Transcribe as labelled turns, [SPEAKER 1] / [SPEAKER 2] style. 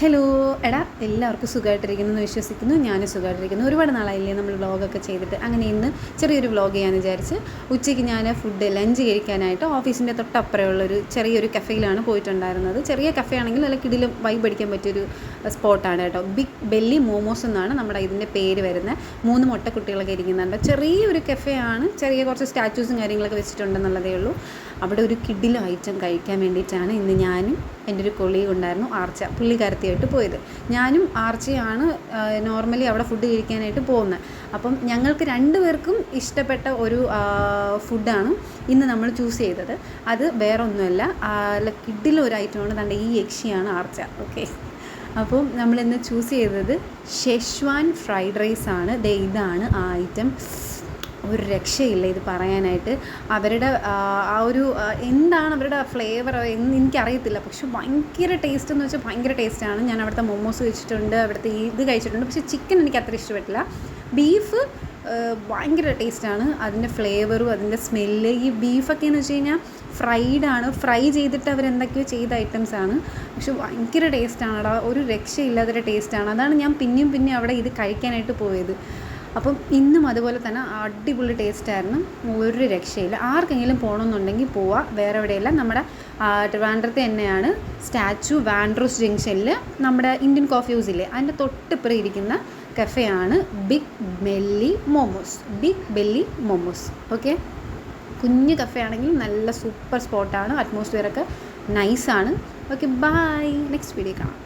[SPEAKER 1] Hello എടാ, എല്ലാവർക്കും സുഖമായിട്ടിരിക്കുന്നു എന്ന് വിശ്വസിക്കുന്നു. ഞാനും സുഖമായിട്ടിരിക്കുന്നു. ഒരുപാട് നാളായില്ലേ നമ്മൾ വ്ളോഗൊക്കെ ചെയ്തിട്ട്. അങ്ങനെ ഇന്ന് ചെറിയൊരു വ്ളോഗ് ചെയ്യാമെന്ന് വിചാരിച്ച് ഉച്ചയ്ക്ക് ഞാൻ ലഞ്ച് കഴിക്കാനായിട്ട് ഓഫീസിൻ്റെ തൊട്ടപ്പുറമുള്ളൊരു ചെറിയൊരു കഫേയിലാണ് പോയിട്ടുണ്ടായിരുന്നത്. ചെറിയ കഫേ ആണെങ്കിൽ നല്ല കിടിലും വൈബ് അടിക്കാൻ പറ്റിയൊരു സ്പോട്ടാണ് കേട്ടോ. ബിഗ് ബെല്ലി മോമോസ് എന്നാണ് നമ്മുടെ ഇതിൻ്റെ പേര് വരുന്നത്. 3 മുട്ടക്കുട്ടികളൊക്കെ ഇരിക്കുന്നുണ്ട്. ചെറിയൊരു കഫേ ആണ്. ചെറിയ കുറച്ച് സ്റ്റാച്യൂസും കാര്യങ്ങളൊക്കെ വെച്ചിട്ടുണ്ടെന്നുള്ളതേ ഉള്ളൂ. അവിടെ ഒരു കിടിലും ഐറ്റം കഴിക്കാൻ വേണ്ടിയിട്ടാണ് ഇന്ന് ഞാനും എൻ്റെ ഒരു കൊളീഗ് ഉണ്ടായിരുന്നു, ആർച്ച, പുള്ളിക്കാരത്തിയായിട്ട് പോയത്. ഞാനും ആർച്ചയാണ് നോർമലി അവിടെ ഫുഡ് കഴിക്കാനായിട്ട് പോകുന്നത്. അപ്പം ഞങ്ങൾക്ക് 2 പേർക്കും ഇഷ്ടപ്പെട്ട ഒരു ഫുഡാണ് ഇന്ന് നമ്മൾ ചൂസ് ചെയ്തത്. അത് വേറെ ഒന്നുമല്ല, കിഡിലും ഒരു ഐറ്റമാണ്. തൻ്റെ ഈ യക്ഷിയാണ് ആർച്ച. ഓക്കെ, അപ്പം നമ്മളിന്ന് ചൂസ് ചെയ്തത് ഷെഷ്വാൻ ഫ്രൈഡ് റൈസാണ്. ഇതാണ് ആ ഐറ്റം. ഒരു രക്ഷയില്ല ഇത് പറയാനായിട്ട്. അവരുടെ ആ ഒരു എന്താണ് അവരുടെ ഫ്ലേവർ എന്ന് എനിക്കറിയത്തില്ല, പക്ഷെ ഭയങ്കര ടേസ്റ്റ് എന്ന് വെച്ചാൽ ഭയങ്കര ടേസ്റ്റാണ്. ഞാൻ അവിടുത്തെ മൊമോസ് കഴിച്ചിട്ടുണ്ട്, അവിടുത്തെ ഇത് കഴിച്ചിട്ടുണ്ട്, പക്ഷേ ചിക്കൻ എനിക്ക് അത്ര ഇഷ്ടപ്പെട്ടില്ല. ബീഫ് ഭയങ്കര ടേസ്റ്റാണ്. അതിൻ്റെ ഫ്ലേവറും അതിൻ്റെ സ്മെല്ല്. ഈ ബീഫൊക്കെ എന്ന് വെച്ച് കഴിഞ്ഞാൽ ഫ്രൈ ചെയ്തിട്ട് അവരെന്തൊക്കെയോ ചെയ്ത ഐറ്റംസാണ്, പക്ഷെ ഭയങ്കര ടേസ്റ്റാണ്. ഒരു രക്ഷയില്ലാത്തൊരു ടേസ്റ്റാണ്. അതാണ് ഞാൻ പിന്നെയും അവിടെ ഇത് കഴിക്കാനായിട്ട് പോയത്. അപ്പം ഇന്നും അതുപോലെ തന്നെ അടിപൊളി ടേസ്റ്റായിരുന്നു. ഒരു രക്ഷയില്ല. ആർക്കെങ്കിലും പോകണമെന്നുണ്ടെങ്കിൽ പോവുക. വേറെ എവിടെയല്ല, നമ്മുടെ ട്രിവാൻഡ്രത്ത് തന്നെയാണ്. സ്റ്റാച്യു വാൻഡ്രോസ് ജംഗ്ഷനിൽ നമ്മുടെ ഇന്ത്യൻ കോഫി ഹൗസില്ലേ, അതിൻ്റെ തൊട്ടിപ്പുറം ഇരിക്കുന്ന കഫേയാണ് ബിഗ് ബെല്ലി മോമോസ്. ഓക്കെ, കുഞ്ഞു കഫേ ആണെങ്കിൽ നല്ല സൂപ്പർ സ്പോട്ടാണ്. അറ്റ്മോസ്ഫിയറൊക്കെ നൈസാണ്. Okay, by. നെക്സ്റ്റ് വീഡിയോ കാണാം.